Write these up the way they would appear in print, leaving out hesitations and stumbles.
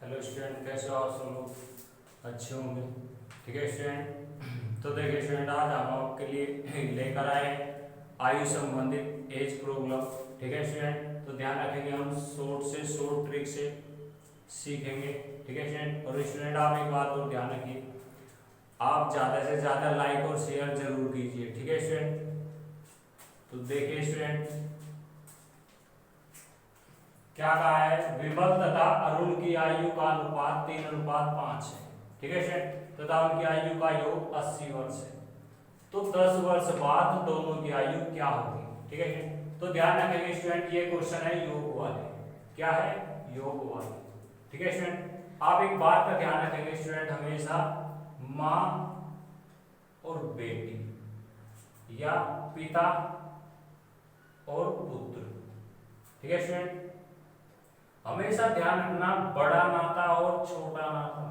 Hello student, कैसे हो आप सब लोग? अच्छे होंगे। ठीक है स्टूडेंट, तो देखिए स्टूडेंट, आज हम आपके लिए लेकर आए आयु संबंधित एज प्रॉब्लम। ठीक है स्टूडेंट, तो ध्यान रखेंगे, हम शॉर्ट से शॉर्ट ट्रिक से सीखेंगे। ठीक है स्टूडेंट, और स्टूडेंट आप एक बात और ध्यान रखिए, आप ज़्यादा से ज़्यादा लाइक और शेयर जरूर कीजिए। ठीक है स्टूडेंट, तो देखिए स्टूडेंट क्या कहा है, विमल तथा अरुण की आयु का अनुपात 3:5 है। ठीक है स्टूडेंट, तथा उनकी आयु का योग 80 वर्ष है। तो 10 वर्ष बाद दोनों की आयु क्या होगी? ठीक है स्टूडेंट, तो ध्यान रखेंगे स्टूडेंट, ये क्वेश्चन है योग वाले। क्या है? योग वाले। ठीक है स्टूडेंट, आप एक बात का ध्यान रखेंगे स्टूडेंट, हमेशा माँ और बेटी या पिता और पुत्र। ठीक है स्टूडेंट, हमेशा ध्यान रखना, बड़ा नाता और छोटा नाता,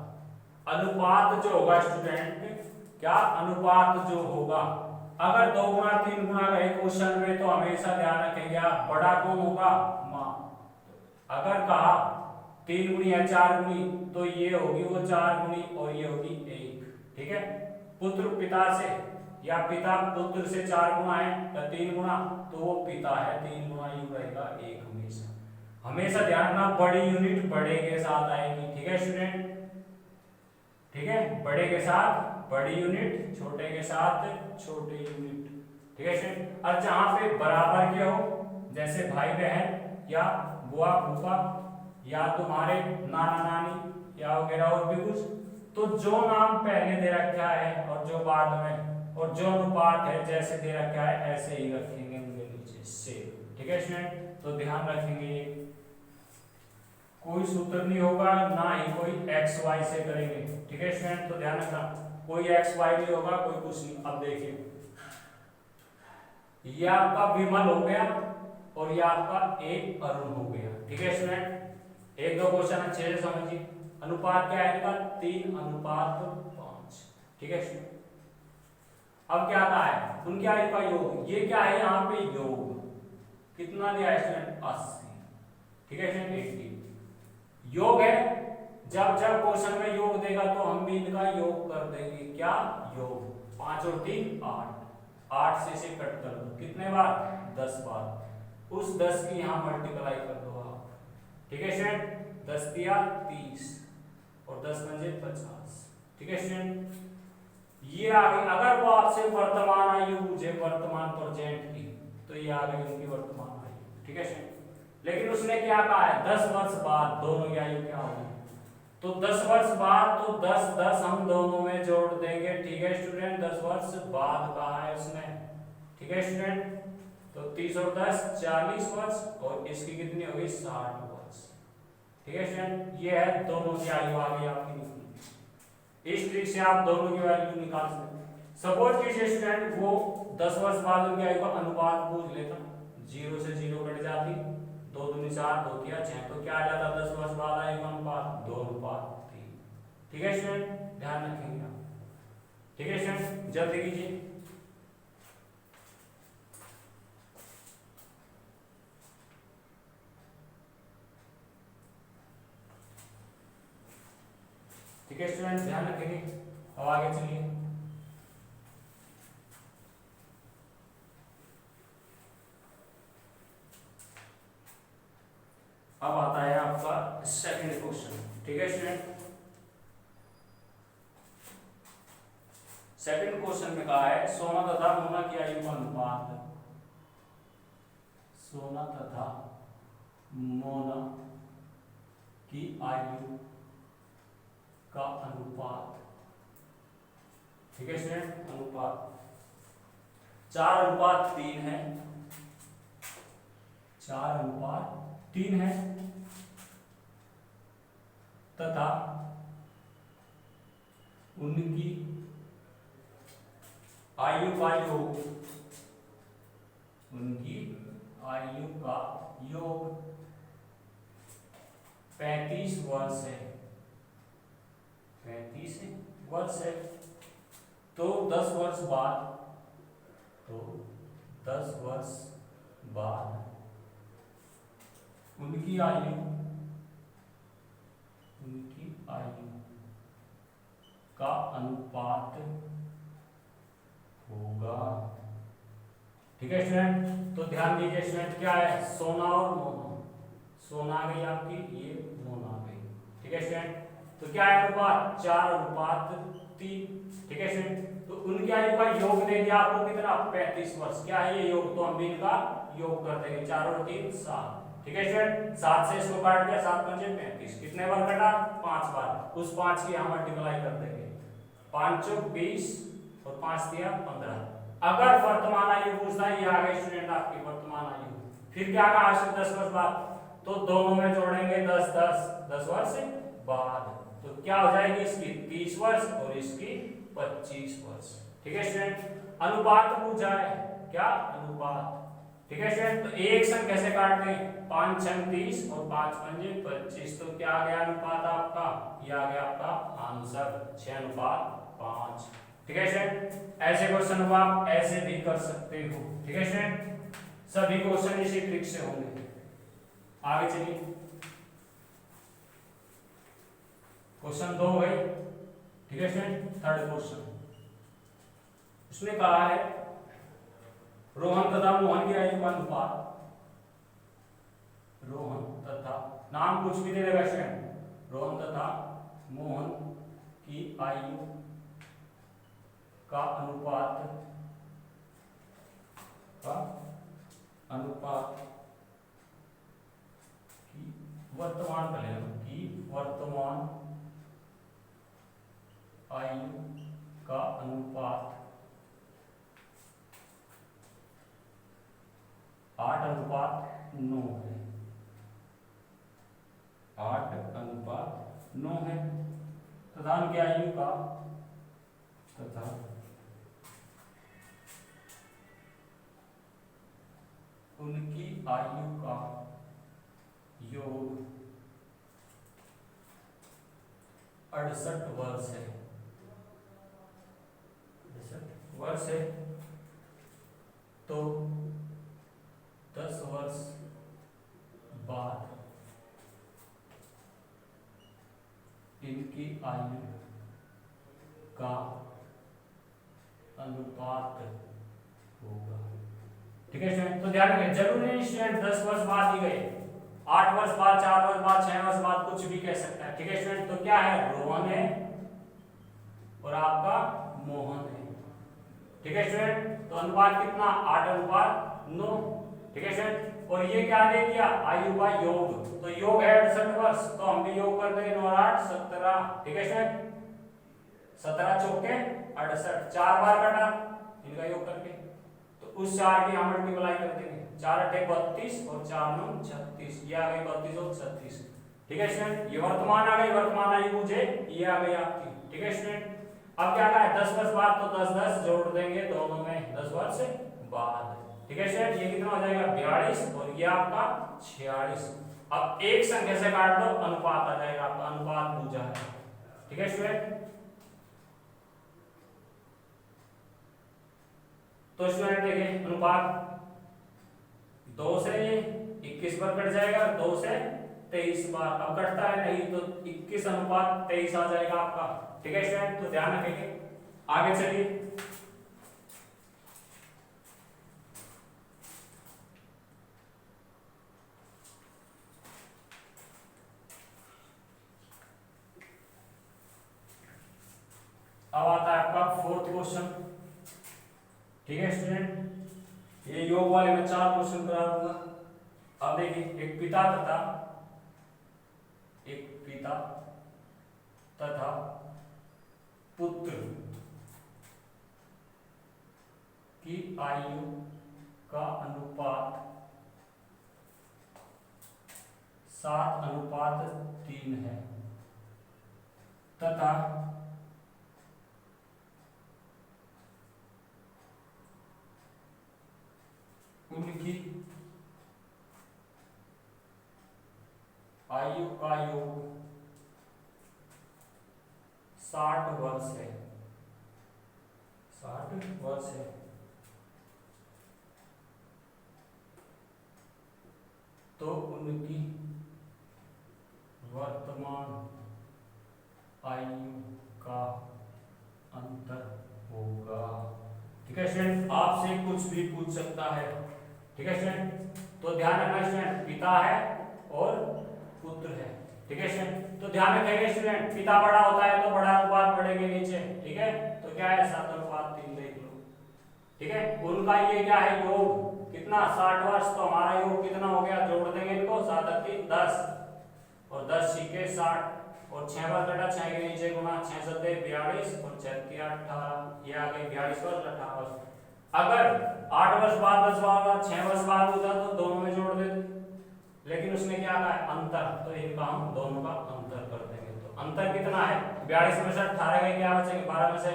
अनुपात जो होगा स्टूडेंट, क्या अनुपात जो होगा, अगर 2 गुना 3 गुना रहे क्वेश्चन में, तो हमेशा ध्यान रखेंगे आप, बड़ा कौन होगा? माँ। अगर कहा 3 गुनी या 4 गुनी, तो ये होगी वो 4 गुनी और ये होगी 1। ठीक है, पुत्र पिता से या पिता पुत्र से 4 गुना है या 3 गुना, तो वो पिता है, 3 गुना यू रहेगा 1 हमेशा। हमेशा ध्यान रखना, बड़ी यूनिट बड़े के साथ आएगी। ठीक है स्टूडेंट, ठीक है, बड़े के साथ बड़ी यूनिट, छोटे के साथ छोटे यूनिट। ठीक है स्टूडेंट, और जहां पे बराबर के हो, जैसे भाई बहन या बुआ फूफा या तुम्हारे नाना नानी या वगैरह और भी कुछ, तो जो नाम पहले दे रखा है और जो बाद में, और जो अनुपात है जैसे दे रखा है ऐसे ही रखेंगे उनके नीचे से। ठीक है स्टूडेंट, तो ध्यान रखेंगे, कोई सूत्र नहीं होगा, ना ही कोई एक्स वाई से करेंगे। ठीक है स्टूडेंट, तो ध्यान रखना, कोई एक्स वाई नहीं होगा, कोई कुछ नहीं। अब देखिए, ये आपका विमल हो गया और ये आपका एक अरुण हो गया। ठीक है स्टूडेंट, एक दो क्वेश्चन अच्छे से समझिए। अनुपात क्या है इनका? 3:5। ठीक है स्टूडेंट, अब क्या कहा है, उनकी आयु का योग, ये क्या है यहाँ पे योग, कितना दिया है स्टूडेंट? 80। ठीक है स्टूडेंट, 80 योग है। जब जब क्वेश्चन में योग देगा तो हम भी इनका योग कर देंगे। क्या योग? 5 और 3 8, 8 से इसे कट कर दो, कितने बार? 10 बार। उस 10 की यहाँ मल्टीप्लाई कर दो आप। ठीक है स्टूडेंट, 10 दिया 30 और 10 पंजे 50। ठीक है स्टूडेंट, ये आ गई। अगर वो आपसे वर्तमान आयु पूछे, वर्तमान प्रेजेंट की, तो ये आ गई उनकी वर्तमान आयु। ठीक है स्टूडेंट, लेकिन उसने क्या कहा है? 10 वर्ष बाद दोनों की आयु क्या होगी? तो 10 वर्ष बाद, तो 10 10 हम दोनों में जोड़ देंगे। ठीक है स्टूडेंट, 10 वर्ष बाद कहा है उसने। ठीक है स्टूडेंट, तो 30 और 10 40 वर्ष, और इसकी कितनी होगी? 60 वर्ष। ठीक है स्टूडेंट, ये है दोनों की आयु आ गई आपकी निकली। इस ट्रिक से आप दोनों की वैल्यू निकाल सकते। सपोज कीजिए स्टूडेंट, वो 10 वर्ष बाद उनकी आयु का अनुपात पूछ लेता, 0 से 0 कट जाती, 2 दूनी 4, 2 तिया 6, तो क्या आ जाता? 10 वर्ष बाद आयु का अनुपात 2:3। ठीक है स्टूडेंट, ध्यान रखेंगे आप। ठीक है स्टूडेंट, जल्दी कीजिए। ठीक है स्टूडेंट, ध्यान रखेंगे। अब आगे चलिए। अब आता है आपका सेकंड क्वेश्चन। ठीक है स्टूडेंट, सेकंड क्वेश्चन में कहा है, सोना तथा मोना की आयु का अनुपात। सोना तथा मोना की आयु का अनुपात। ठीक है स्टूडेंट, अनुपात 4:3 है, 4:3 है, तथा उनकी आयु का योग, उनकी आयु का योग 35 वर्ष है, 35 वर्ष है। तो 10 वर्ष बाद, तो 10 वर्ष बाद उनकी आयु उनकी आयु का अनुपात होगा। ठीक है स्टूडेंट, तो ध्यान दीजिए स्टूडेंट, क्या है सोना और मोना, सोना आ गई आपकी, ये मोना आ गई। ठीक है स्टूडेंट, तो क्या है अनुपात 4:3। ठीक है स्टूडेंट, तो उनकी आयु का योग दे दिया आपको कितना 35 वर्ष। क्या है ये योग, तो हम भी इनका योग कर देंगे, 4 और 3 7। ठीक है स्टूडेंट, 7 से इसको काट दिया, 7 पंजे 35, कितने बार कटा 5 बार, उस 5 की हम मल्टीप्लाई कर देंगे, 5 चौक 20 और 5 दिया 15। अगर वर्तमान आयु पूछता है, ये आ गई स्टूडेंट आपकी वर्तमान आयु, फिर क्या कहा आज से 10 वर्ष बाद, तो दोनों में जोड़ेंगे 10 10 10 वर्ष बाद, तो क्या हो जाएगी इसकी 30 वर्ष और इसकी 25 वर्ष। ठीक है स्टूडेंट, अनुपात पूछा है, क्या अनुपात। ठीक है स्टूडेंट, तो एक संख्या से काटते हैं, 5 6 30 और 5 पंजे 25, तो क्या आ गया अनुपात आपका, ये आ गया आपका आंसर 6:5। ठीक है स्टूडेंट, ऐसे क्वेश्चन को आप ऐसे भी कर सकते हो। ठीक है स्टूडेंट, सभी क्वेश्चन इसी ट्रिक से होंगे। आगे चलिए, क्वेश्चन 2 है। ठीक है स्टूडेंट, थर्ड क्वेश्चन, इसमें कहा है रोहन तथा मोहन की आयु का अनुपात, रोहन तथा, नाम कुछ भी दे देगा स्टूडेंट, रोहन तथा मोहन की आयु का अनुपात की वर्तमान की वर्तमान आयु का अनुपात 8:9 है, 8:9 है, तथा उनकी आयु का उनकी आयु का योग 68 वर्ष है, 68 वर्ष है, तो 10 वर्ष बाद इनकी आयु का अनुपात होगा। ठीक है स्टूडेंट, तो ध्यान रखें, जरूरी नहीं स्टूडेंट 10 वर्ष बाद ही गए, 8 वर्ष बाद, 4 वर्ष बाद, 6 वर्ष बाद, कुछ भी कह सकता है। ठीक है स्टूडेंट, तो क्या है रोहन है और आपका मोहन है। ठीक है स्टूडेंट, तो अनुपात कितना 8:9। ठीक है स्टूडेंट, और ये क्या दे दिया आयु का योग, तो योग है 68 वर्ष, तो हम भी योग कर देंगे 9 8 17। ठीक है स्टूडेंट, 17 चौके 68, 4 बार कटा इनका योग करके, तो उस 4 की हम मल्टीप्लाई कर देंगे, 4 8 32 और 4 9 36, ये आ गई 32 और 36। ठीक है स्टूडेंट, ये वर्तमान आ गई, वर्तमान आयु मुझे ये आ गई आपकी। ठीक है स्टूडेंट, अब क्या कहा है 10 वर्ष बाद, तो 10 10 जोड़ देंगे दोनों में 10 वर्ष बाद। ठीक है स्टूडेंट, ये कितना हो जाएगा 42 और ये आपका 46। अब एक संख्या से काट दो, अनुपात आ जाएगा आपका, अनुपात पूछा है। ठीक है स्टूडेंट, तो स्टूडेंट देखिए अनुपात 2 से 21 बार कट जाएगा, 2 से 23 बार, अब कटता है नहीं, तो 21:23 आ जाएगा आपका। ठीक है स्टूडेंट, तो ध्यान रखेंगे। आगे चलिए, अब आता है आपका फोर्थ क्वेश्चन। ठीक है स्टूडेंट, ये योग वाले में 4 क्वेश्चन करा दूंगा। अब देखिए, एक पिता तथा पुत्र की आयु का अनुपात 7:3 है, तथा उनकी आयु का योग 60 वर्ष है, 60 वर्ष है, तो उनकी वर्तमान आयु का अंतर होगा। ठीक है स्टूडेंट, आपसे कुछ भी पूछ सकता है। ठीक है स्टूडेंट, तो ध्यान रखना स्टूडेंट, पिता है और पुत्र है। ठीक है स्टूडेंट, तो ध्यान रखेंगे स्टूडेंट, पिता बड़ा होता है तो बड़ा अनुपात बढ़ेंगे नीचे। ठीक है, तो क्या है 7:3 देख लो। ठीक है, उनका ये क्या है योग कितना 60 वर्ष, तो हमारा योग कितना हो गया, जोड़ देंगे इनको 7 और 3 10 और 10 छीके 60 और 6 बार कटा 6 के नीचे गुना 6 सत्ते 42 और 6 3 18, ये आ गए 42 वर्ष 18 वर्ष। अगर 8 वर्ष बाद 10 बार 6 वर्ष बाद होता तो दोनों में जोड़ देते, लेकिन उसने क्या कहा अंतर, तो इनका हम दोनों का अंतर कर देंगे। तो अंतर कितना है 42 में से 18 गए, क्या बचेंगे 12 में से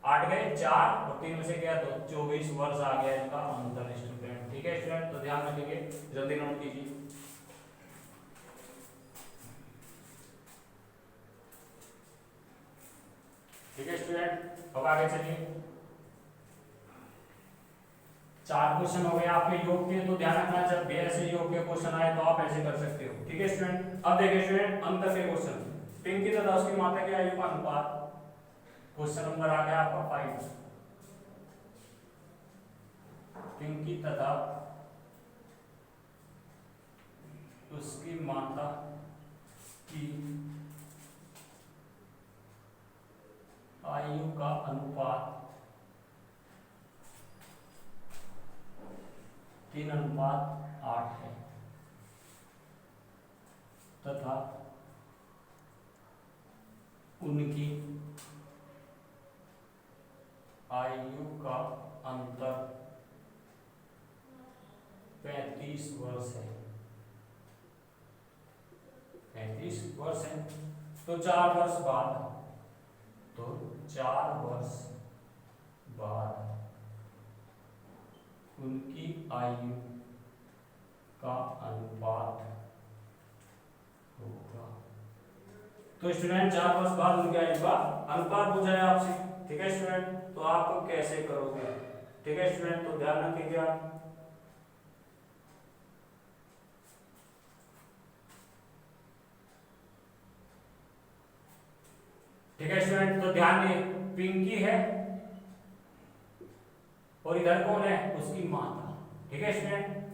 8 गए 4 और 3 में से क्या 2, 24 वर्ष आ गया इनका अंतर स्टूडेंट। ठीक है स्टूडेंट, तो ध्यान रखिए, जल्दी नोट कीजिए। ठीक है स्टूडेंट, अब आगे चलिए। 4 क्वेश्चन हो गए आपके योग के, तो ध्यान रखना जब भी ऐसे योग के क्वेश्चन आए तो आप ऐसे कर सकते हो। ठीक है स्टूडेंट, अब देखिए स्टूडेंट अंतर के क्वेश्चन, पिंकी तथा उसकी माता की आयु का अनुपात। क्वेश्चन नंबर आ गया आपका 5। पिंकी तथा उसकी माता की आयु का अनुपात 3:8 है तथा उनकी आयु का अंतर 35 वर्ष है। 35 वर्ष है, तो 4 वर्ष बाद, तो 4 वर्ष बाद उनकी आयु का अनुपात होगा। तो स्टूडेंट 4 वर्ष बाद उनकी आयु का अनुपात पूछा है आपसे। ठीक है स्टूडेंट, तो आप कैसे करोगे। ठीक है स्टूडेंट, तो ध्यान रखिएगा आप। ठीक है स्टूडेंट, तो ध्यान दिए, पिंकी है और इधर कौन है उसकी माता। ठीक है स्टूडेंट,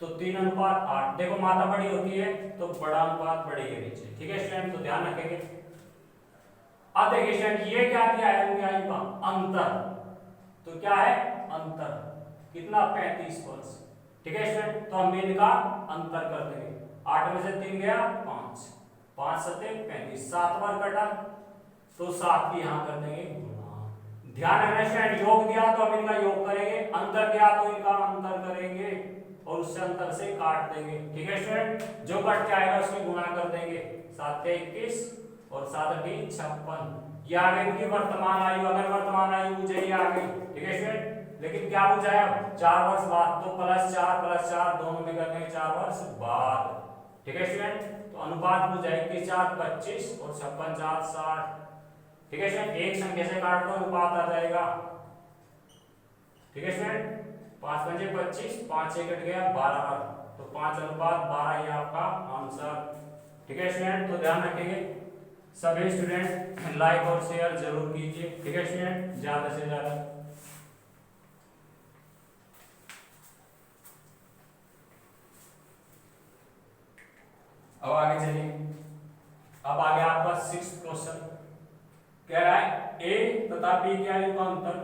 तो 3:8, देखो माता बड़ी होती है तो बड़ा अनुपात बढ़ेगा नीचे। ठीक है स्टूडेंट, तो ध्यान रखेंगे। अब देखिए स्टूडेंट, ये क्या किया है उनकी आयु का अंतर, तो क्या है अंतर कितना 35 वर्ष। ठीक है स्टूडेंट, तो हम इनका अंतर कर देंगे। 8 में से 3 गया 5, 5 सत्ते 35, 7 बार कटा तो 7 की यहां कर देंगे गुणा। ध्यान रखना स्टूडेंट, योग दिया तो हम इनका योग करेंगे, अंतर दिया तो इनका अंतर करेंगे और उससे अंतर से काट देंगे। ठीक है स्टूडेंट, जो कट के आएगा उसमें गुणा कर देंगे। 7 के 21 और 7 के 56, ये आ गई इनकी वर्तमान आयु। अगर वर्तमान आयु पूछे ये आ गई। ठीक है स्टूडेंट, लेकिन क्या पूछा है अब 4 वर्ष बाद, तो +4 दोनों में कर देंगे 4 वर्ष बाद। ठीक है स्टूडेंट, तो अनुपात पूछा है 21 4 25 और 56 4 60। ठीक है स्टूडेंट, एक संख्या से काट दो अनुपात आ जाएगा। ठीक है स्टूडेंट, 5 पंजे 25, 5 से कट गया 12 बार, तो 5:12 ये आपका आंसर। ठीक है स्टूडेंट, तो ध्यान रखेंगे सभी स्टूडेंट लाइक और शेयर जरूर कीजिए। ठीक है स्टूडेंट, ज्यादा से ज्यादा। अब आगे चलिए, अब आगे आपका 6th क्वेश्चन कह रहा है ए तथा बी की आयु का अंतर,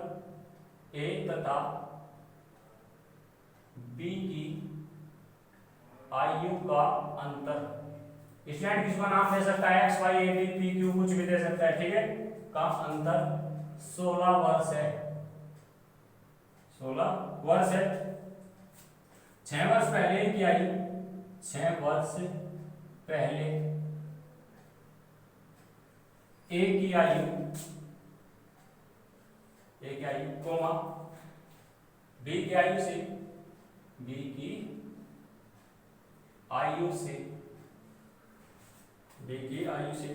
ए तथा बी की आयु का अंतर। स्टूडेंट किसका नाम दे सकता है, X Y A B P Q कुछ भी दे सकता है। ठीक है, का अंतर 16 वर्ष है। 16 वर्ष है। 6 वर्ष पहले की आयु, 6 वर्ष पहले ए की आयु, ए की आयु कोमा बी की आयु से, बी की आयु से, बी की आयु से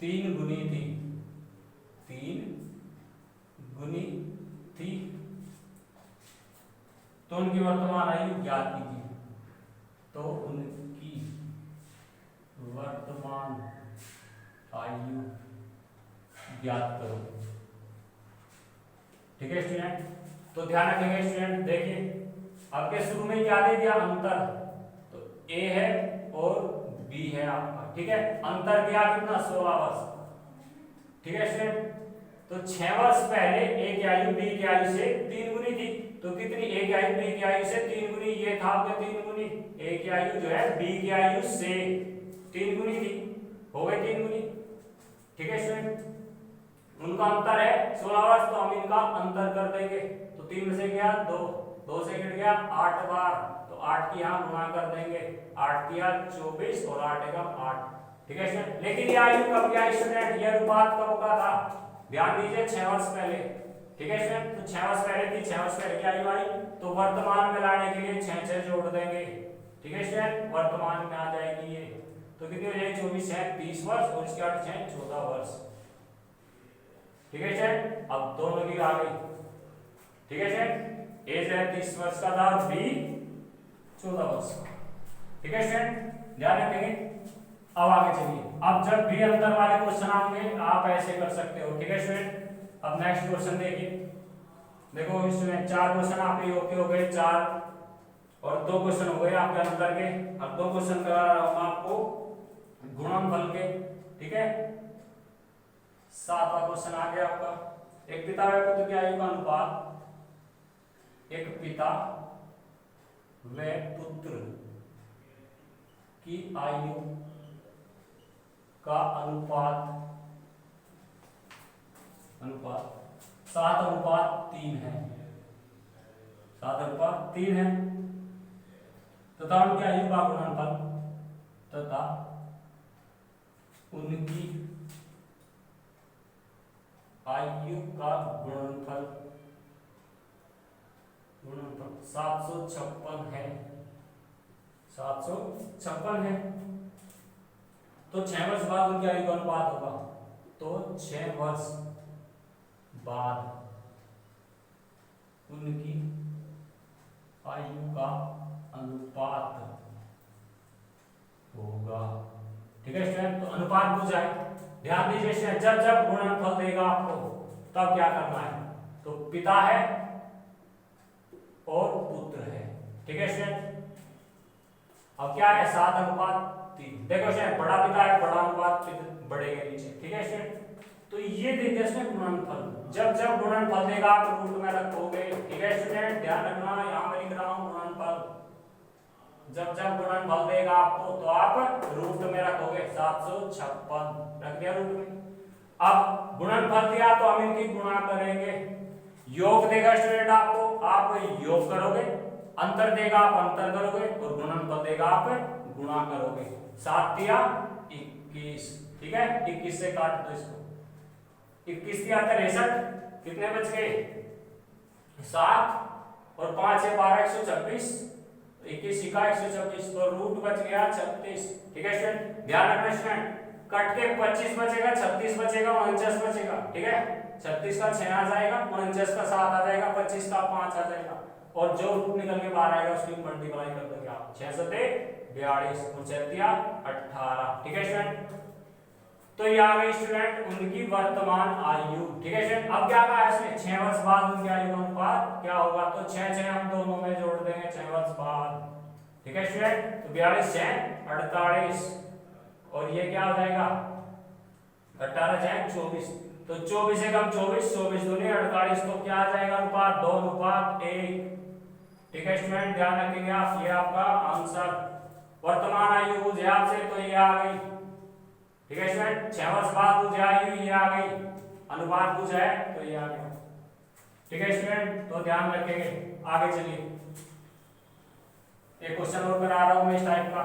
3 गुनी थी, 3 गुनी थी, तो उनकी वर्तमान आयु ज्ञात कीजिए। तो उनकी वर्तमान आयु ज्ञात करो। ठीक है स्टूडेंट, तो ध्यान रखेंगे स्टूडेंट। देखिए आपके शुरू में क्या दे दिया, अंतर, तो ए है और बी है आपका। ठीक है, अंतर दिया कितना, 16 वर्ष। ठीक है स्टूडेंट, तो 6 वर्ष पहले ए की आयु बी की आयु से 3 गुनी थी, तो कितनी, ए की आयु बी की आयु से 3 गुनी, ये था आपके 3 गुनी, ए की आयु जो है बी की आयु से 3 गुनी थी, हो गए 3 गुनी। ठीक है स्टूडेंट, उनका अंतर है 16 वर्ष, तो हम इनका अंतर कर देंगे, तो 3 में से गया 2, 2 से कट गया 8 बार, तो 8 की यहाँ गुणा कर देंगे, 8 किया 24 और 8 एकम 8। ठीक है स्टूडेंट, लेकिन ये आयु कब गया स्टूडेंट, ये अनुपात कब का था, ध्यान दीजिए 6 वर्ष पहले। ठीक है स्टूडेंट, तो 6 वर्ष पहले थी, 6 वर्ष पहले की आयु आई, तो वर्तमान में लाने के लिए 6 जोड़ देंगे। ठीक है स्टूडेंट, वर्तमान में आ जाएगी ये, तो कितनी हो जाएगी, 24 है 30 वर्ष और इसके 8 है 14 वर्ष। ठीक है स्टूडेंट, अब दोनों की आ गई। ठीक है स्टूडेंट, ए जो है 30 वर्ष का था, बी 14 वर्ष का। ठीक है स्टूडेंट, ध्यान रखेंगे। अब आगे चलिए, अब जब भी अंतर वाले क्वेश्चन आएंगे आप ऐसे कर सकते हो। ठीक है स्टूडेंट, अब नेक्स्ट क्वेश्चन देखिए। देखो स्टूडेंट 4 क्वेश्चन आपके योग के हो गए 4 और 2 क्वेश्चन हो गए आपके अंतर के। अब 2 क्वेश्चन करा रहा हूं आपको गुणनफल के। ठीक है, 7वां क्वेश्चन आ गया आपका, एक पिता व पुत्र की आयु का अनुपात, एक पिता व पुत्र की आयु का अनुपात 7:3 है, 7:3 है, तथा उनकी आयु का गुणनफल तथा उनकी आयु का गुणनफल 756 है, 756 है। तो 6 वर्ष बाद उनकी आयु का अनुपात होगा, तो 6 वर्ष बाद उनकी आयु का अनुपात होगा। ठीक है स्टूडेंट, तो अनुपात पूछा है, ध्यान दीजिए स्टूडेंट, जब जब गुणनफल देगा आपको तब क्या करना है, तो पिता है और पुत्र है। ठीक है स्टूडेंट, अब क्या है 7:3। देखो स्टूडेंट, बड़ा पिता है, बड़ा अनुपात बड़े के नीचे। ठीक है स्टूडेंट, तो ये देते हैं गुणनफल, जब जब गुणनफल देगा आप रूट में रखोगे। ठीक है स्टूडेंट, ध्यान रखना, यहाँ पे लिख रहा हूँ गुणनफल, जब जब गुणनफल देगा आपको तो आप रूट में रखोगे, 756 रख दिया रूट में। अब गुणनफल दिया तो हम इनकी गुणा करेंगे, योग देगा स्टूडेंट आपको, आप योग करोगे, अंतर देगा आप अंतर करोगे और गुणनफल देगा आप गुणा करोगे। 7 दिया 21। ठीक है, 21 से काट दो इसको, 21 दिया 63, कितने बच गए 7 और 5 है 12, 126, 21 का 126, तो रूट बच गया 36। ठीक है स्टूडेंट, ध्यान रखना स्टूडेंट, कट के 25 बचेगा, 36 बचेगा, 49 बचेगा। ठीक है, 36 का 6 आ जाएगा, 49 का 7 आ जाएगा, 25 का 5 आ जाएगा, और जो रूट निकल के बाहर आएगा उसकी मल्टीप्लाई कर दोगे आप, 6 सते 42 और 6 18। ठीक है स्टूडेंट, तो ये आ गई स्टूडेंट उनकी वर्तमान आयु। ठीक है स्टूडेंट, अब क्या कहा इसमें, 6 वर्ष बाद उनकी आयु का अनुपात क्या होगा, तो 6 हम दोनों में जोड़ देंगे 6 वर्ष बाद। ठीक है स्टूडेंट, तो 42 6 48 और ये क्या हो जाएगा 18 6 24, तो 24 से कम 24, 24 दूनी 48, तो क्या आ जाएगा अनुपात 2:1। ठीक है स्टूडेंट, ध्यान रखेंगे आप, ये आपका आंसर वर्तमान आयु पूछे आपसे तो ये आ गई। ठीक है स्टूडेंट, 6 वर्ष बाद पूछे आयु ये आ गई, अनुपात पूछा है तो ये आ गया। ठीक है स्टूडेंट, तो ध्यान रखेंगे। आगे चलिए, एक क्वेश्चन और करा रहा हूं मैं इस टाइप का।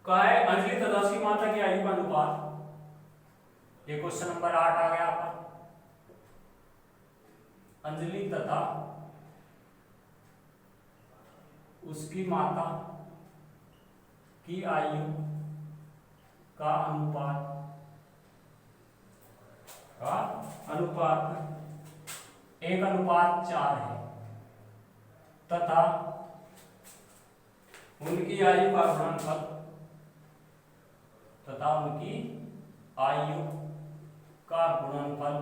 कहा है अंजलि तथा उसकी माता की आयु का अनुपात। ये क्वेश्चन नंबर 8 आ गया आपका। अंजलि तथा उसकी माता की आयु का अनुपात 1:4 है तथा उनकी आयु का गुणनफल तथा उनकी आयु का गुणनफल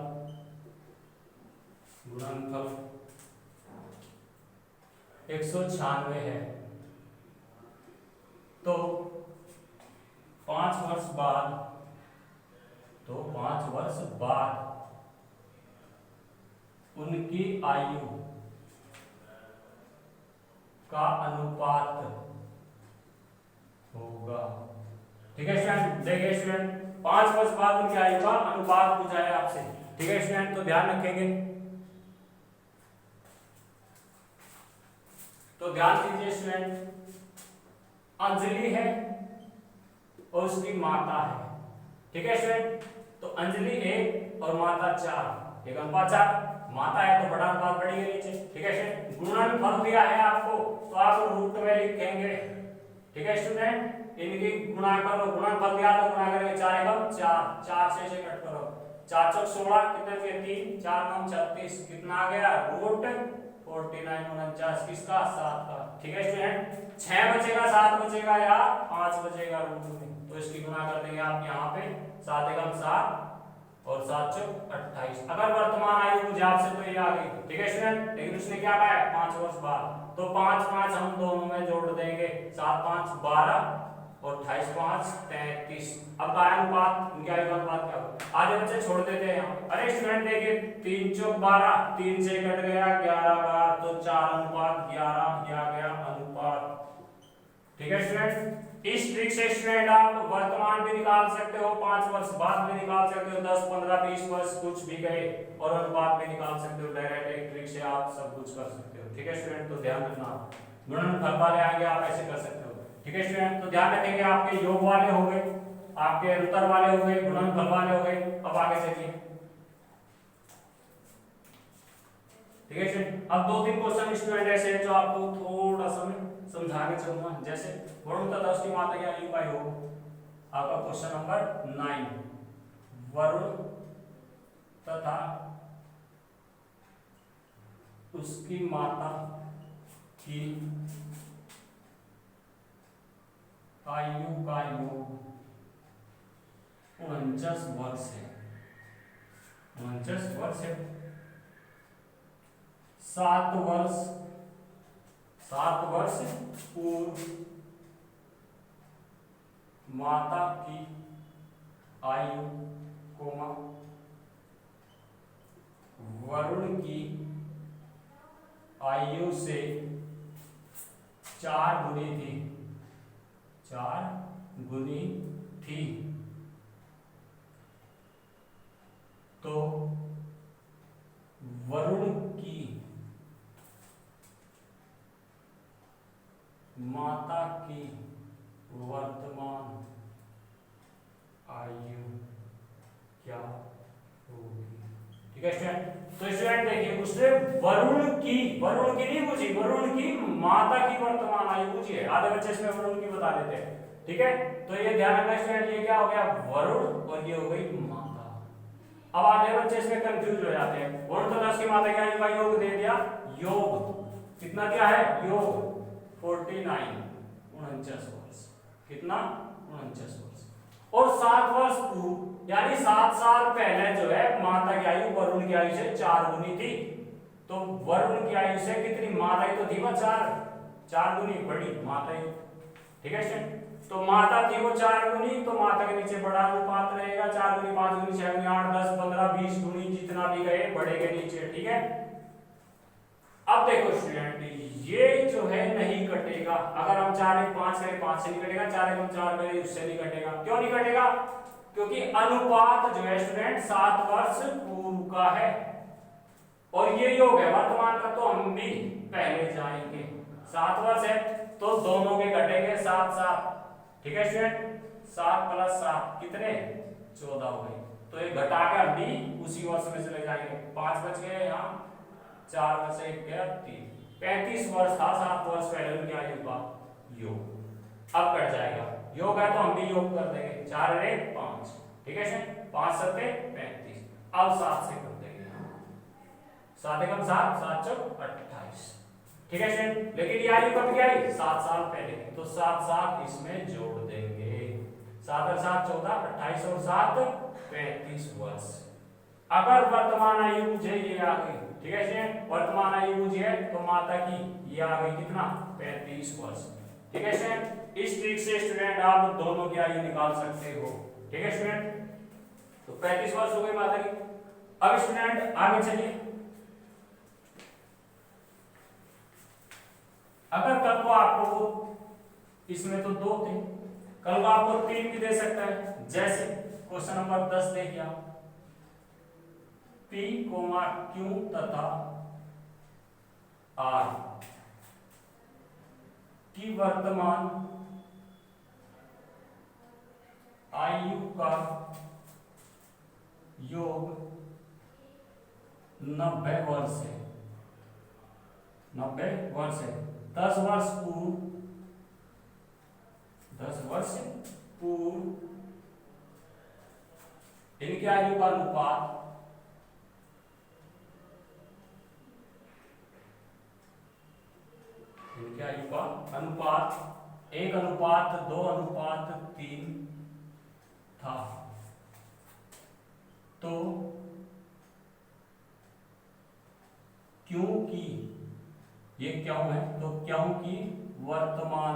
196 है। तो 5 वर्ष बाद उनकी आयु का अनुपात होगा। ठीक है स्टूडेंट, देखिए स्टूडेंट 5 वर्ष बाद उनकी आयु का अनुपात पूछा है आपसे। ठीक है स्टूडेंट, तो ध्यान रखेंगे। तो ध्यान दीजिए स्टूडेंट, अंजलि है और उसकी माता है। ठीक है स्टूडेंट, तो अंजलि 1 और माता 4, एक अनुपात 4। माता है तो बड़ा अनुपात बढ़ेगा नीचे। ठीक है स्टूडेंट, गुणनफल दिया है आपको तो आप रूट में लिखेंगे। ठीक है स्टूडेंट, इनकी गुणा करो, गुणनफल दिया तो गुणा करेंगे 4 एकम 4, 4 से कट करो, 4 चौक 16, कितने के 3, 4 9 36, कितना आ गया रूट 49 49 किसका 7 का। ठीक है स्टूडेंट, 6 बचेगा 7 बचेगा या 5 बचेगा रूट में, तो इसकी गुणा कर देंगे आप यहाँ पे 7 एकम 7 और 7 चौक 28। अगर वर्तमान आयु पूछे आपसे तो ये आ गई। ठीक है स्टूडेंट, लेकिन उसने क्या कहा है 5 वर्ष बाद, तो 5 5 हम दोनों में जोड़ देंगे, 7 5 12 और 28 5 33। अब का अनुपात उनकी आयु का अनुपात क्या होगा, आधे बच्चे छोड़ देते हैं यहाँ। अरे स्टूडेंट देखिए 3 चौक 12, 3 से कट गया 11 बार, तो 4 अनुपात 11 ये आ गया अनुपात। ठीक है स्टूडेंट, इस ट्रिक से स्टूडेंट आप वर्तमान भी निकाल सकते हो, 5 वर्ष बाद भी निकाल सकते हो, 10 15 20 वर्ष कुछ भी गए, और अनुपात भी निकाल सकते हो। डायरेक्ट एक ट्रिक से आप सब कुछ कर सकते हो। ठीक है स्टूडेंट, तो ध्यान रखना, गुणनफल वाले आएंगे आप ऐसे कर सकते हो। ठीक है स्टूडेंट, तो ध्यान रखेंगे आपके योग वाले हो गए, आपके अंतर वाले हो गए, गुणनफल वाले हो गए। अब आगे चलिए। ठीक है स्टूडेंट, अब 2-3 क्वेश्चन स्टूडेंट ऐसे हैं जो आपको थोड़ा सा समझा के चलूंगा। जैसे वरुण तथा उसकी माता की आयु का योग, आपका क्वेश्चन नंबर 9, वरुण तथा उसकी माता की आयु का योग 49 वर्ष है। 49 वर्ष है। 7 वर्ष पूर्व माता की आयु कोमा वरुण की आयु से 4 गुनी थी, 4 गुनी थी। तो वरुण की माता की वर्तमान आयु क्या होगी। ठीक है स्टूडेंट, तो स्टूडेंट देखिए उसने वरुण की नहीं पूछी, वरुण की माता की वर्तमान आयु पूछी है। आधे बच्चे इसमें वरुण की बता देते हैं। ठीक है, तो ये ध्यान रखना स्टूडेंट, ये क्या हो गया वरुण और ये हो गई माता। अब आधे बच्चे इसमें कंफ्यूज हो जाते हैं। वरुण तथा उसकी माता की आयु का योग दे दिया, योग कितना क्या है, योग 49 49 वर्ष, कितना 49 वर्ष, और 7 वर्ष पूर्व यानी 7 साल पहले जो है माता की आयु वरुण की आयु से 4 गुनी थी। तो वरुण की आयु से कितनी माता की तो थी वो 4 गुनी बड़ी माता ही। ठीक है स्टूडेंट, तो माता थी वो 4 गुनी, तो माता के नीचे बड़ा अनुपात रहेगा, 4 गुनी 5 गुनी 6 गुनी 8 10 15 20 गुनी जितना भी गए बड़े के नीचे। ठीक है, अब देखो स्टूडेंट ये जो है नहीं कटेगा, अगर हम 4 1 5 करें 5 से नहीं कटेगा, 4 1 4 करें उससे नहीं कटेगा। क्यों नहीं कटेगा, क्योंकि अनुपात जो है स्टूडेंट 7 वर्ष पूर्व का है और ये योग है वर्तमान का, तो हम भी पहले जाएंगे। 7 वर्ष है तो दोनों के घटेंगे 7 7। ठीक है स्टूडेंट, 7 + 7 कितने 14 हो गए, तो ये घटा के हम भी उसी वर्ष में चले जाएंगे। 5 बच गए यहाँ, 4 में से 1 गया 3, 35 वर्ष था 7 वर्ष पहले उनकी आयु का योग। अब कट जाएगा, योग है तो हम भी योग कर देंगे, 4 और 1 5। ठीक है सर, 5 7 35। अब 7 से कर देंगे, 7 एकम 7 7 चौक 28। ठीक है सर, लेकिन ये आयु कब की आई 7 साल पहले, तो 7 7 इसमें जोड़ देंगे। 7 और 7 14, 28 और 7 35 वर्ष। अगर वर्तमान आयु मुझे ये आ गई, ठीक है स्टूडेंट, वर्तमान आयु मुझे तो माता की ये आ गई कितना 35 वर्ष। ठीक है स्टूडेंट, इस ट्रिक से स्टूडेंट आप दोनों की आयु निकाल सकते हो। ठीक है स्टूडेंट, तो 35 वर्ष हो गई माता की। अब स्टूडेंट आगे चलिए, अगर कल को आपको, इसमें तो 2 थे, कल को आपको 3 भी दे सकता है। जैसे क्वेश्चन नंबर 10 देखिए आप, P, Q तथा R की वर्तमान आयु का योग 90 वर्ष है। 90 वर्ष है। 10 वर्ष पूर्व, 10 वर्ष पूर्व इनकी आयु का अनुपात, इनकी आयु का अनुपात 1:2:3 था। तो क्योंकि ये क्यों है, तो क्योंकि वर्तमान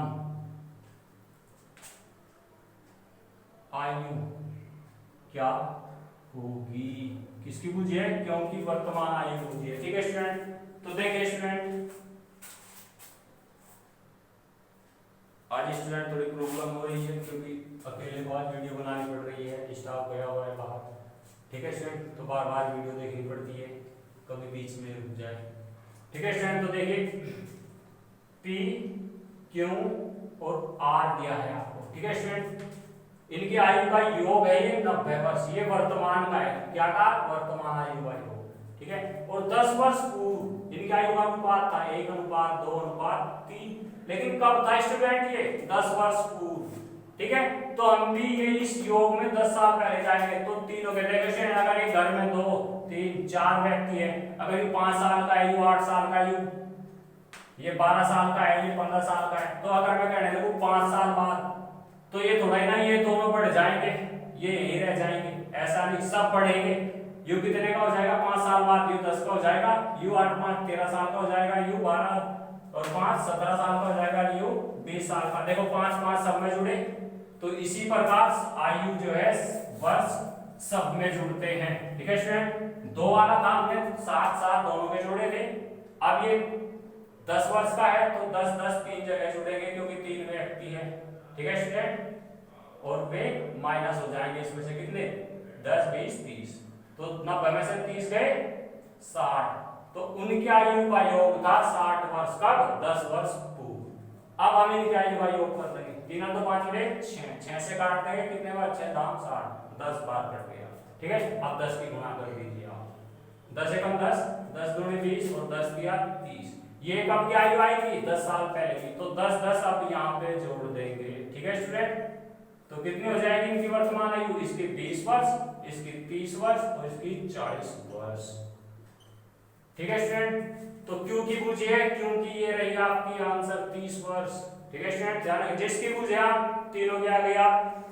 आयु क्या होगी, किसकी पूछी है, क्योंकि वर्तमान आयु पूछी है। ठीक है स्टूडेंट, तो देखिए स्टूडेंट, आज स्टूडेंट थोड़ी प्रॉब्लम हो रही है क्योंकि अकेले बार वीडियो बनानी पड़ रही है, स्टाफ गया हुआ है बाहर। ठीक है स्टूडेंट, तो बार बार वीडियो देखनी पड़ती है, कभी बीच में रुक जाए। ठीक है स्टूडेंट, तो देखिए P, Q और R दिया है आपको। ठीक है स्टूडेंट, इनकी आयु का योग है ये 90 वर्ष, ये वर्तमान का है, क्या का, वर्तमान आयु का योग। ठीक है, और 10 वर्ष पूर्व इनकी आयु का अनुपात था 1:2:3, लेकिन कब था स्टूडेंट, ये 10 वर्ष पूर्व। ठीक है, तो हम भी ये इस योग में 10 साल पहले जाएंगे, तो 3 हो गए। अगर एक घर में 2, 3, 4 व्यक्ति है, अगर ये 5 साल का है, ये 8 साल का है, ये 12 साल का है, ये 15 साल का है, तो अगर मैं कहने लगूं 5 साल बाद, तो ये थोड़ा ही ना ये दोनों बढ़ जाएंगे, ये यही रह जाएंगे, ऐसा नहीं, सब बढ़ेंगे। यू कितने का हो जाएगा 5 साल बाद, यू 10 का हो जाएगा, यू 8 5 13 साल का हो जाएगा, यू 12 और 5 17 साल का हो जाएगा, यू 20 साल का। देखो 5 5 सब में जुड़े, तो इसी प्रकार आयु जो है वर्ष सब में जुड़ते हैं। ठीक है स्टूडेंट, 2 वाला था हमने 7 7 दोनों के जोड़े थे, अब ये 10 वर्ष का है तो 10 10 3 जगह जुड़ेंगे क्योंकि 3 व्यक्ति है। ठीक है स्टूडेंट, और वे माइनस हो जाएंगे इसमें से कितने, 10 20 30, तो 90 में से 30 गए 60, तो उनकी आयु का योग था 60 वर्ष का, 10 वर्ष पूर्व। अब हम इनकी आयु का योग कर देंगे, 3 तो 5 मिले 6 से काट देंगे, कितने बार 6 दाम 60, 10 बार कट गया। ठीक है, अब 10 की गुणा कर दीजिए आप, 10 एकम 10, 10 दूनी 20 और 10 दिया 30। ये कब की आयु आई थी, 10 साल पहले की, तो 10 10 अब यहाँ पे जोड़ देंगे। ठीक है स्टूडेंट, तो कितनी हो जाएगी इनकी वर्तमान आयु, इसकी 20 वर्ष, इसकी 30 वर्ष और इसकी 40 वर्ष। ठीक है स्टूडेंट, तो क्यों की पूछी है, क्योंकि ये रही आपकी आंसर 30 वर्ष। ठीक है स्टूडेंट, ध्यान, जिसकी पूछे आप तीनों के आगे आप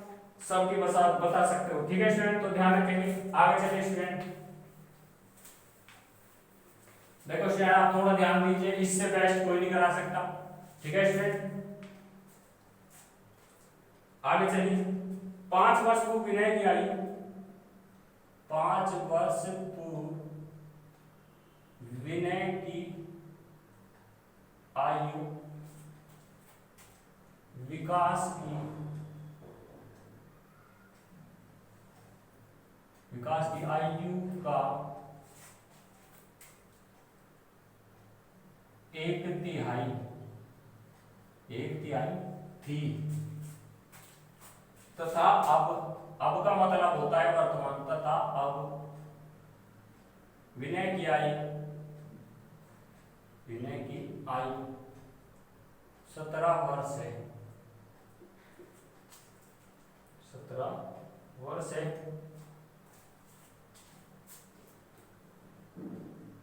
सबकी बता सकते हो। ठीक है स्टूडेंट, तो ध्यान रखेंगे। आगे चलिए स्टूडेंट, देखो स्टूडेंट आप थोड़ा ध्यान दीजिए, इससे बेस्ट कोई नहीं करा सकता। ठीक है स्टूडेंट, आगे चलिए, 5 वर्ष पूर्व विनय की आयु, 5 वर्ष पूर्व विनय की आयु विकास की आयु का 1/3 थी, तथा अब का मतलब होता है वर्तमान, तथा अब विनय की आयु 17 वर्ष है, 17 वर्ष है,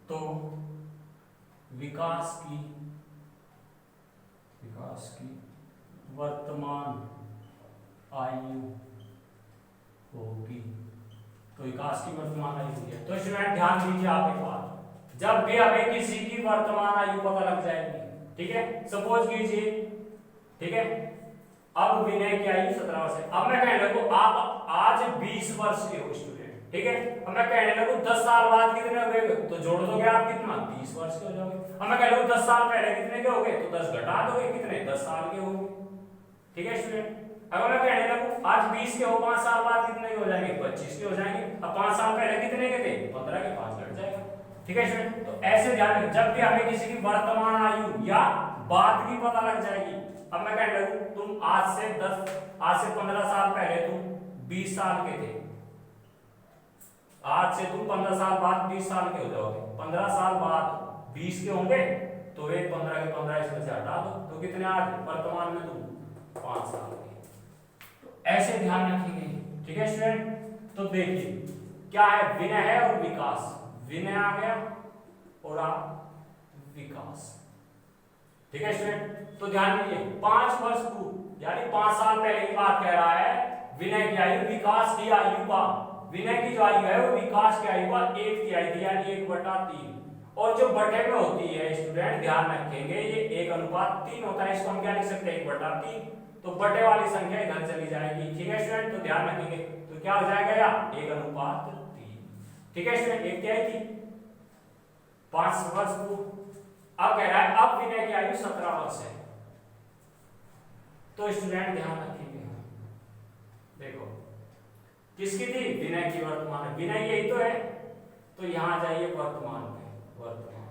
तो विकास की वर्तमान आयु होगी। तो विकास की वर्तमान आयु है। तो स्टूडेंट ध्यान दीजिए आप एक बात, जब भी हमें किसी की वर्तमान आयु पता लग जाएगी, ठीक है, सपोज कीजिए, ठीक है, अब विनय की आयु 17 वर्ष है। अब मैं कहने लगूं आप आज 20 वर्ष के हो स्टूडेंट, ठीक है, अब मैं कहने लगूं 10 साल बाद कितने हो गए, तो जोड़ दोगे आप कितना, 30 वर्ष के हो जाओगे। अब मैं कह लूं 10 साल पहले कितने के हो गए, तो 10 घटा दोगे, कितने, 10 साल के होंगे, ठीक है स्टूडेंट। अगर मैं कहने लगूं आज 20 के हो, 5 साल बाद कितने के हो जाएंगे, 25 के हो जाएंगे। अब 5 साल पहले कितने के थे, 15 के, 5 घट जाएगा, ठीक है स्टूडेंट। तो ऐसे ध्यान रखें, जब भी हमें किसी की वर्तमान आयु या बात की पता लग जाएगी, अब मैं कहने लगूं तुम आज से 15 साल पहले तुम 20 साल के थे, आज से तुम 15 साल बाद 20 साल के हो जाओगे, 15 साल बाद 20 के होंगे, तो वे 15 के 15 इसमें से हटा दो, तो कितने आज वर्तमान में तुम 5 साल के। तो ऐसे ध्यान रखेंगे, ठीक है स्टूडेंट। तो देखिए क्या है, विनय है और विकास, विनय आ गया और विकास, ठीक है स्टूडेंट। तो ध्यान दीजिए 5 वर्ष पूर्व यानी 5 साल पहले की बात कह रहा है, विनय की आयु विकास की आयु का, विनय की जो आयु है वो विकास की आयु का 1 तिहाई थी, यानी 1/3। और जो बटे में होती है स्टूडेंट ध्यान रखेंगे, ये 1:3 होता है, इसको हम क्या लिख सकते हैं, 1/3। तो बटे वाली संख्या इधर चली जाएगी, ठीक है स्टूडेंट। तो ध्यान रखेंगे, तो क्या हो जाएगा यार, 1:3, ठीक है स्टूडेंट, 1 तिहाई थी 5 वर्ष पूर्व। अब कह रहा है अब विनय की आयु 17 वर्ष है। तो स्टूडेंट ध्यान रखेंगे, देखो किसकी थी, विनय की वर्तमान, विनय यही तो है, तो यहां आ जाइए वर्तमान में, वर्तमान,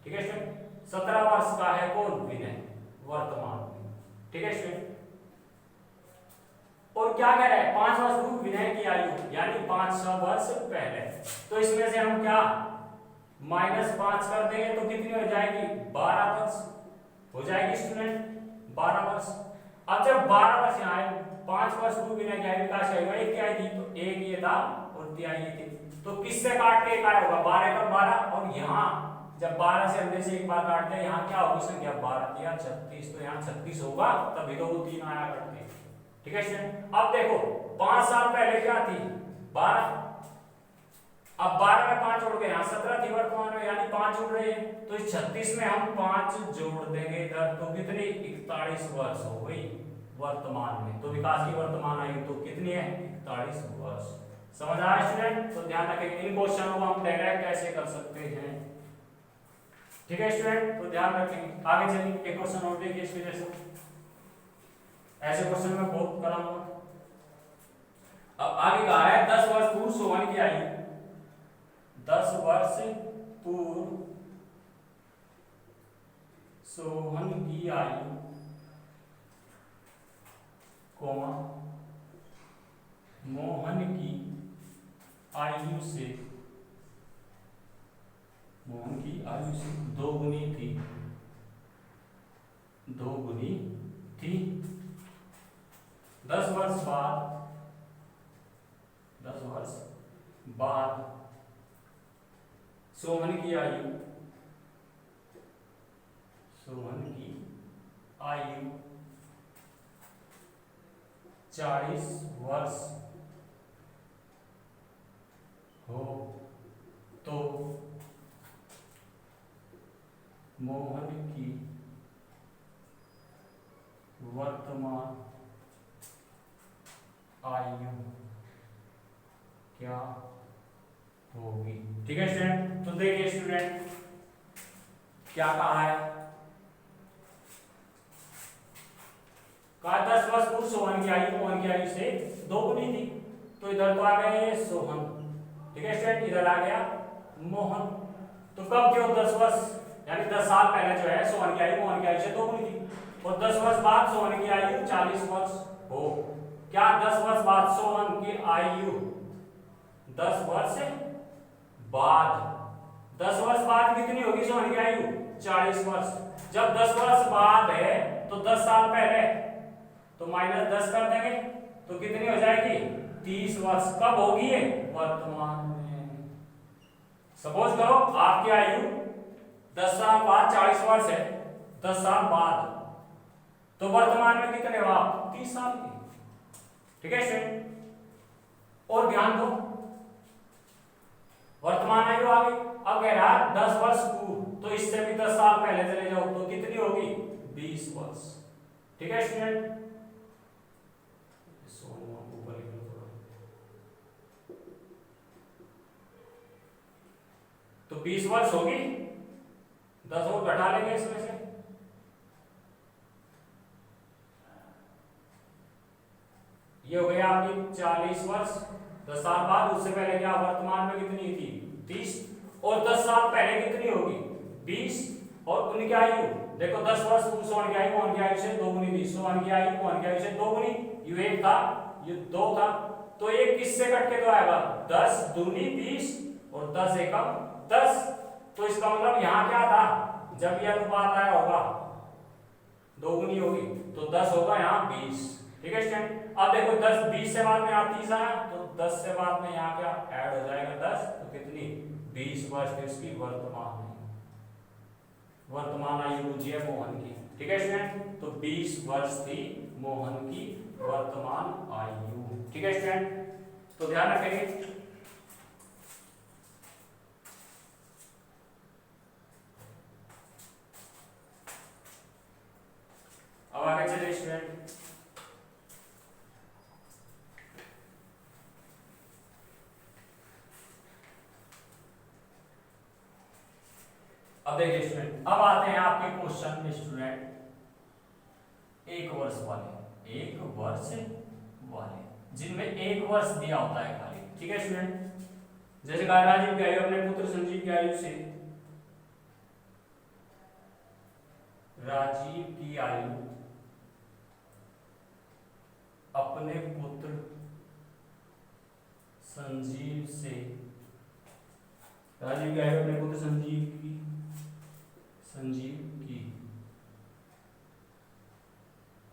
ठीक है स्टूडेंट। 17 वर्ष का है कौन, विनय, वर्तमान में, ठीक है स्टूडेंट। और क्या कह रहा है, 5 वर्ष पूर्व विनय की आयु यानी 500 वर्ष पहले। तो इसमें से हम क्या -5 कर देंगे तो कितनी हो जाएगी, 12 वर्ष हो जाएगी स्टूडेंट, 12 वर्ष। अब जब 12 वर्ष यहाँ आए, 5 वर्ष पूर्व विनय की आयु विकास आयु 1 तिहाई थी, तो 1 ये था और तिहाई ये थी, तो किससे काट के क्या होगा, 12 का 12, और यहाँ जब 12 से अंदर से एक बार काटते हैं, यहाँ क्या होगी संख्या, 12 या 36, तो यहाँ 36 होगा, तभी तो वो 3 आया करते हैं, ठीक है स्टूडेंट। अब देखो 5 साल पहले क्या थी, 12, अब 12 में 5 जोड़ गए, यहाँ 17 थी वर्तमान में, यानी 5 जोड़ रहे हैं, तो इस 36 में हम 5 जोड़ देंगे इधर, तो कितनी, 41 वर्ष हो गई वर्तमान में। तो विकास की वर्तमान आयु तो कितनी है, 41 वर्ष। समझ आया स्टूडेंट। तो ध्यान रखें, इन क्वेश्चनों को हम डायरेक्ट कैसे कर सकते हैं, ठीक है स्टूडेंट। तो ध्यान रखें, आगे चलिए एक क्वेश्चन और देखिए इसकी जैसे, ऐसे क्वेश्चन में बहुत कराऊंगा। अब आगे कहा है 10 वर्ष पूर्व सोहन की आयु, 10 वर्ष पूर्व सोहन की आयु कोमा मोहन की आयु से, मोहन की आयु से 2 गुनी थी, 2 गुनी थी। 10 वर्ष बाद, 10 वर्ष बाद सोहन की आयु, सोहन की आयु 40 वर्ष हो तो मोहन की वर्तमान आयु क्या होगी, ठीक है स्टूडेंट। तो देखिए स्टूडेंट क्या कहा है, कहा 10 वर्ष पूर्व सोहन की आयु मोहन की आयु से 2 गुनी थी, तो इधर तो आ गए सोहन, ठीक है स्टूडेंट, इधर आ गया मोहन। तो कब क्यों 10 वर्ष यानी 10 साल पहले जो है सोहन की आयु मोहन की आयु से 2 गुनी थी, और 10 वर्ष बाद सोहन की आयु 40 वर्ष हो। क्या 10 वर्ष बाद सोहन की आयु 10 वर्ष बाद, 10 वर्ष बाद कितनी होगी सोहन की आयु, 40 वर्ष। जब 10 वर्ष बाद है तो 10 साल पहले, तो -10 कर देंगे, तो कितनी हो जाएगी, 30 वर्ष। कब होगी ये, वर्तमान में। सपोज करो आपकी आयु 10 साल बाद 40 वर्ष है, 10 साल बाद, तो वर्तमान में कितने हो आप, 30 साल के, ठीक है स्टूडेंट। और ध्यान दो, वर्तमान आयु आ गई। अब कह रहा 10 वर्ष पूर्व, तो इससे भी 10 साल पहले चले जाओ तो कितनी होगी? 20 वर्ष। ठीक है स्टूडेंट। ऊपर लिख लो थोड़ा। तो 20 वर्ष होगी, 10 और घटा लेंगे इसमें से, ये हो गया आपकी 40 वर्ष। 10 साल बाद, उससे पहले क्या वर्तमान में कितनी थी? 30। और 10 साल पहले कितनी होगी? 20। और उनकी आयु देखो, 10 वर्ष पूर्व सोन की आयु मोहन की आयु से दोगुनी थी। सोन की आयु मोहन की आयु से दोगुनी, ये 1 था, ये 2 था, तो ये किससे कट के तो आएगा? 10 दूनी 20 और 10 एकम 10। तो इसका मतलब यहाँ क्या था? जब यह अनुपात आया होगा, दोगुनी होगी, तो 10 होगा यहाँ 20। ठीक है स्टूडेंट। अब देखो 10 20 से बाद में यहाँ 30 आया, तो 10 से बाद में यहाँ क्या ऐड हो जाएगा? 10, तो कितनी? 20 वर्ष थी उसकी वर्तमान आयु पूछी है मोहन की। ठीक है स्टूडेंट। तो 20 वर्ष थी मोहन की वर्तमान आयु। ठीक है स्टूडेंट, तो ध्यान रखेंगे। अब आगे चलिए स्टूडेंट। अब देखिए स्टूडेंट, अब आते हैं आपके क्वेश्चन में स्टूडेंट 1 वर्ष वाले, 1 वर्ष वाले जिनमें 1 वर्ष दिया होता है खाली। ठीक है स्टूडेंट। जैसे कहा राजीव की आयु अपने पुत्र संजीव की आयु से, राजीव की आयु अपने पुत्र संजीव से, राजीव की आयु अपने पुत्र संजीव की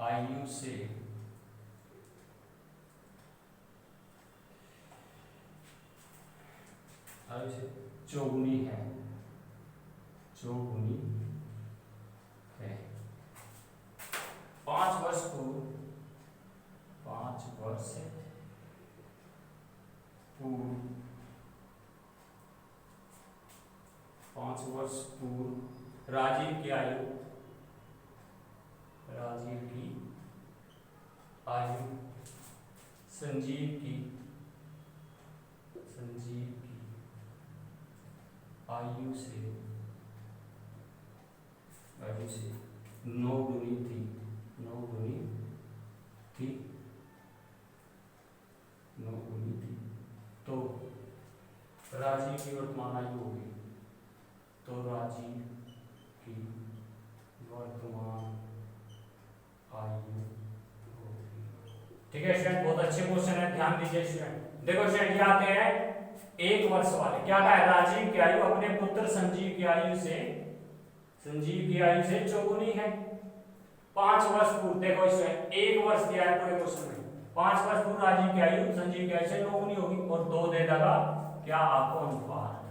आयु से चौगुनी है, चौगुनी है। 5 वर्ष पूर्व, 5 वर्ष पूर्व, 5 वर्ष पूर्व राजीव की आयु, राजीव की आयु संजीव की आयु से 9 गुनी थी, 9 गुनी थी। तो राजीव की वर्तमान आयु होगी, तो राजीव की वर्तमान आयु होगी। ठीक है स्टूडेंट, बहुत अच्छे क्वेश्चन है, ध्यान दीजिए स्टूडेंट। देखो स्टूडेंट, ये आते हैं 1 वर्ष वाले। क्या कहा है? राजीव की आयु अपने पुत्र संजीव की आयु से चौगुनी है। 5 वर्ष पूर्व, देखो इसमें 1 वर्ष दिया है पूरे क्वेश्चन में, 5 वर्ष पूर्व राजीव की आयु संजीव की आयु से 9 गुनी होगी, और 2 दे देगा क्या आपको? अनुपात।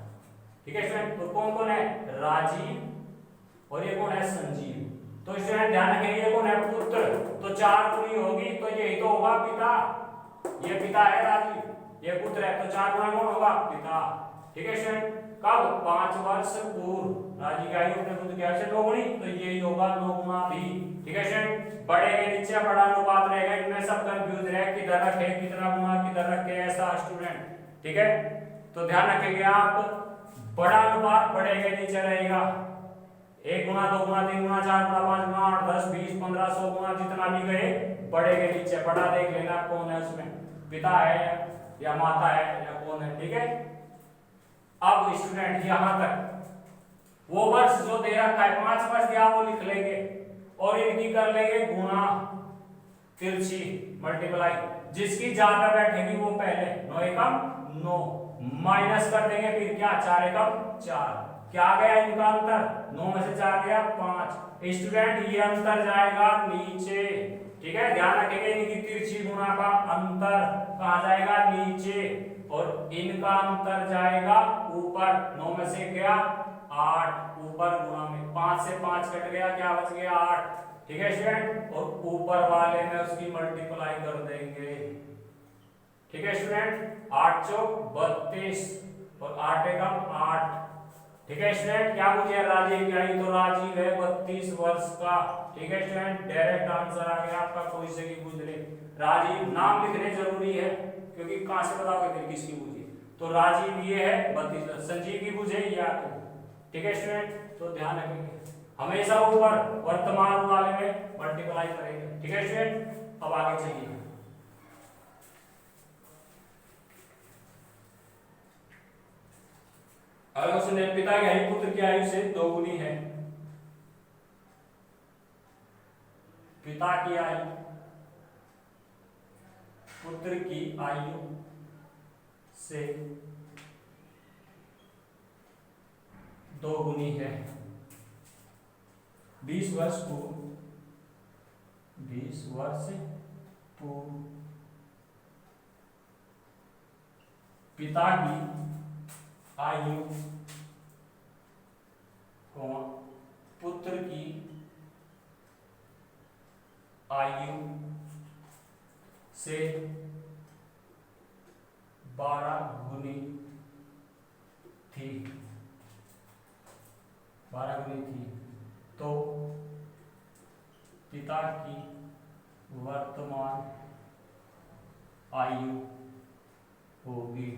ठीक है स्टूडेंट। तो कौन कौन है? राजीव और ये कौन है? संजीव। तो स्टूडेंट ध्यान रखें, ये कौन है? पुत्र, तो 4 गुनी होगी, तो यही तो होगा पिता। ये पिता है राजीव, ये पुत्र है, तो 4 गुना कौन होगा? पिता। ठीक है स्टूडेंट। कब? 5 वर्ष पूर्व राजीव की आयु अपने पुत्र की आयु से 9 गुनी, तो यही होगा 9 गुना भी। ठीक है स्टूडेंट। बड़े के नीचे बड़ा अनुपात रहेगा, इनमें सब कंफ्यूज रहे किधर रखे, कितना गुना किधर रखे, ऐसा स्टूडेंट। ठीक है, तो ध्यान रखेंगे आप, बड़ा अनुपात बड़े के नीचे रहेगा। 1 गुना 2 गुना 3 गुना 4 गुना 5 गुना 8 10 20 15 100 गुना जितना भी गए, बड़े के नीचे बड़ा देख लेना कौन है, उसमें पिता है या माता है या कौन है। ठीक है। अब स्टूडेंट यहां तक वो वर्ष जो दे रखा है, 5 वर्ष दिया वो लिख लेंगे और इनकी कर लेंगे गुणा, तिरछी मल्टीप्लाई, जिसकी ज्यादा बैठेगी वो पहले 9 एकम 9 माइनस कर देंगे, फिर क्या 4 एकम 4, क्या गया इनका अंतर, 9 में से 4 गया 5। स्टूडेंट ये अंतर जाएगा नीचे। ठीक है, ध्यान रखेंगे इनकी तिरछी गुणा का अंतर कहां जाएगा, नीचे, और इनका अंतर जाएगा ऊपर। 9 में से गया 8 ऊपर गुणा में, 5 से 5 कट गया, क्या बच गया 8। ठीक है स्टूडेंट, और ऊपर वाले में उसकी मल्टीप्लाई कर देंगे। ठीक है स्टूडेंट, 8 चौक 32 और 8 एकम 8। ठीक है स्टूडेंट, क्या पूछे राजीव की आयु, तो राजीव है 32 वर्ष का। ठीक है स्टूडेंट, डायरेक्ट आंसर आ गया आपका, कोई से की पूछ ले। राजीव नाम लिखने जरूरी है क्योंकि कहां से बताओगे फिर किसकी पूछी, तो राजीव ये है 32। संजीव की पूछे ये आपको। ठीक है स्टूडेंट, तो ध्यान रखेंगे हमेशा ऊपर वर्तमान वाले में मल्टीप्लाई करेंगे। ठीक है स्टूडेंट, अब आगे चलिए। अगर उसने पिता की आयु पुत्र की आयु से दोगुनी है, पिता की आयु पुत्र की आयु से दोगुनी है, 20 वर्ष पूर्व, 20 वर्ष पूर्व पिता की आयु पुत्र की आयु से 12 गुनी थी, 12 गुनी थी, तो पिता की वर्तमान आयु होगी।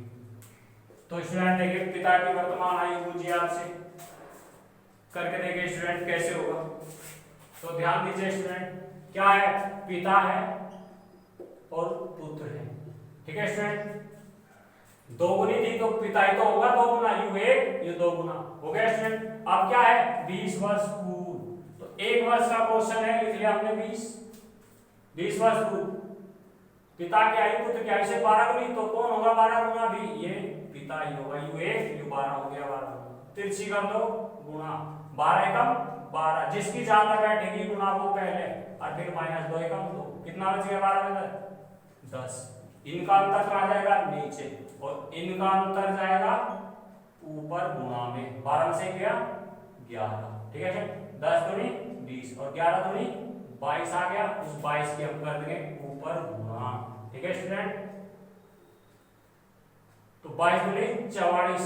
तो स्टूडेंट देखिए, पिता की वर्तमान आयु पूछिए आपसे, करके देखिए स्टूडेंट कैसे होगा। तो ध्यान दीजिए स्टूडेंट, क्या है, पिता है और पुत्र है। ठीक है स्टूडेंट, दोगुनी थी तो पिता ही तो होगा दोगुना, यू 1 ये दोगुना हो गया स्टूडेंट। अब क्या है, 20 वर्ष पूर्व, तो 1 वर्ष का क्वेश्चन है, लिख लिया हमने 20 वर्ष पूर्व पिता की आयु पुत्र की आयु से 12 गुनी, तो कौन होगा 12 गुना भी, ये पिता ही होगा, यू 1 यू 12 हो गया 12, तिरछी कर दो गुणा, 12 एकम 12, जिसकी ज्यादा बैठेगी गुणा वो पहले, और फिर माइनस 2 एकम 2, कितना बच गया 12 में 10। इनका अंतर कहां जाएगा, नीचे, और इनका अंतर जाएगा ऊपर गुणा में, 12 से गया 11। ठीक है, 10 दूनी 20 और 11 दूनी 22 आ गया, उस 22 की हम कर देंगे ऊपर गुणा। ठीक है स्टूडेंट, तो 22 दूनी 44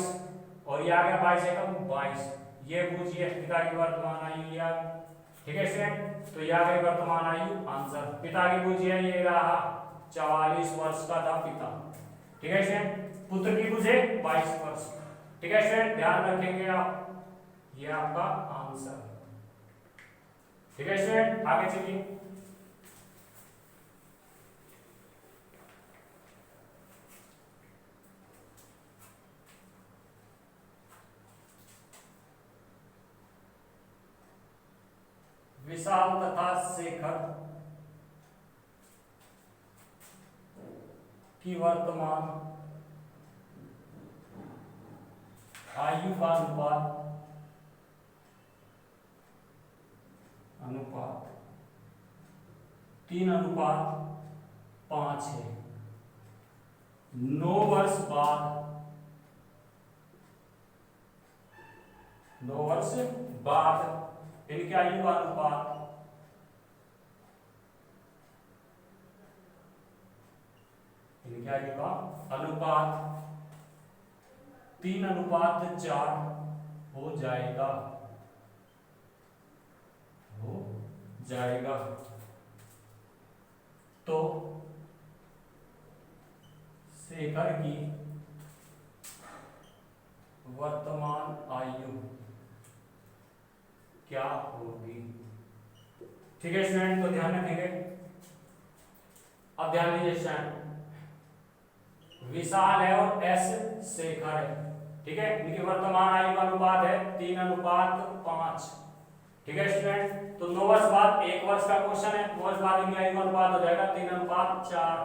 और ये आ गया 22 एकम 22, ये पूछिए पिता की वर्तमान आयु या। ठीक है स्टूडेंट, तो ये आ गई वर्तमान आयु आंसर। पिता की पूछिए, ये रहा 44 वर्ष का था पिता। ठीक है स्टूडेंट, पुत्र की पूछे 22 वर्ष। ठीक है स्टूडेंट, ध्यान रखेंगे आप, ये आपका आंसर। ठीक है स्टूडेंट, आगे चलिए। विशाल तथा शेखर की वर्तमान आयु का अनुपात 3:5 है। 9 वर्ष बाद इनकी आयु का अनुपात 3:4 हो जाएगा। तो शेखर की वर्तमान आयु क्या होगी। ठीक है स्टूडेंट, तो ध्यान रखेंगे। अब ध्यान दीजिए स्टूडेंट, विशाल है और एस शेखर है। ठीक है, इनकी वर्तमान आयु का अनुपात है 3:5। ठीक है स्टूडेंट, तो 9 वर्ष बाद 1 वर्ष का क्वेश्चन है, 9 वर्ष बाद इनकी आयु का अनुपात हो जाएगा 3:4।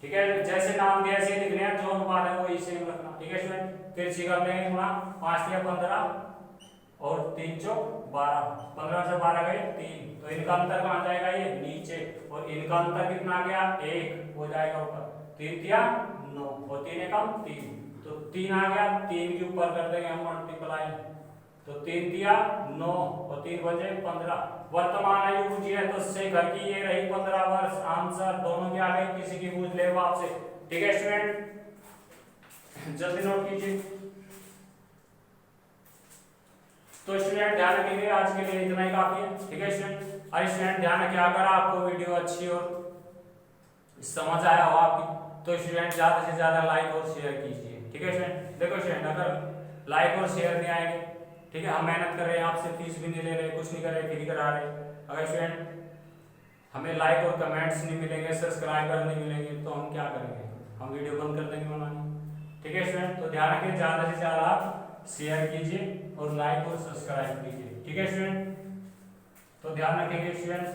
ठीक है, जैसे नाम दिया ऐसे लिखने हैं, जो अनुपात है वो इसे रखना। ठीक है स्टूडेंट, तिरछी कर लेंगे गुणा, 5 या 15 और 3 चौक 12, 15 से 12 गए 3, तो इनका अंतर कहां जाएगा, ये नीचे, और इनका अंतर कितना आ गया 1 हो जाएगा ऊपर, 3 या 9 और 3 एकम 3, तो 3 आ गया, 3 के ऊपर कर देंगे हम मल्टीप्लाई, तो 3 दिया 9 और 3 बजे 15। वर्तमान आयु पूछी है तो उससे घर की ये रही 15 वर्ष। आंसर दोनों की आ गई, किसी की पूछ ले आपसे। ठीक है स्टूडेंट, जल्दी नोट कीजिए। तो स्टूडेंट ध्यान रखिए, आज के लिए इतना ही काफी है। ठीक है स्टूडेंट, और स्टूडेंट ध्यान रखिए, अगर आपको वीडियो अच्छी और समझ आया हो आपकी, तो स्टूडेंट ज्यादा से ज्यादा लाइक और शेयर कीजिए। ठीक है स्टूडेंट, देखो स्टूडेंट अगर लाइक और शेयर नहीं आएंगे, ठीक है, हम मेहनत कर रहे हैं, आपसे फीस भी नहीं ले रहे, कुछ नहीं कर रहे, फ्री करा रहे, अगर स्टूडेंट हमें लाइक और कमेंट्स नहीं मिलेंगे, सब्सक्राइबर नहीं मिलेंगे, तो हम क्या करेंगे, हम वीडियो बंद कर देंगे बनानी। ठीक है स्टूडेंट, तो ध्यान रखिए, ज्यादा से ज्यादा आप शेयर कीजिए और लाइक और सब्सक्राइब कीजिए। ठीक है स्टूडेंट, तो ध्यान रखेंगे स्टूडेंट।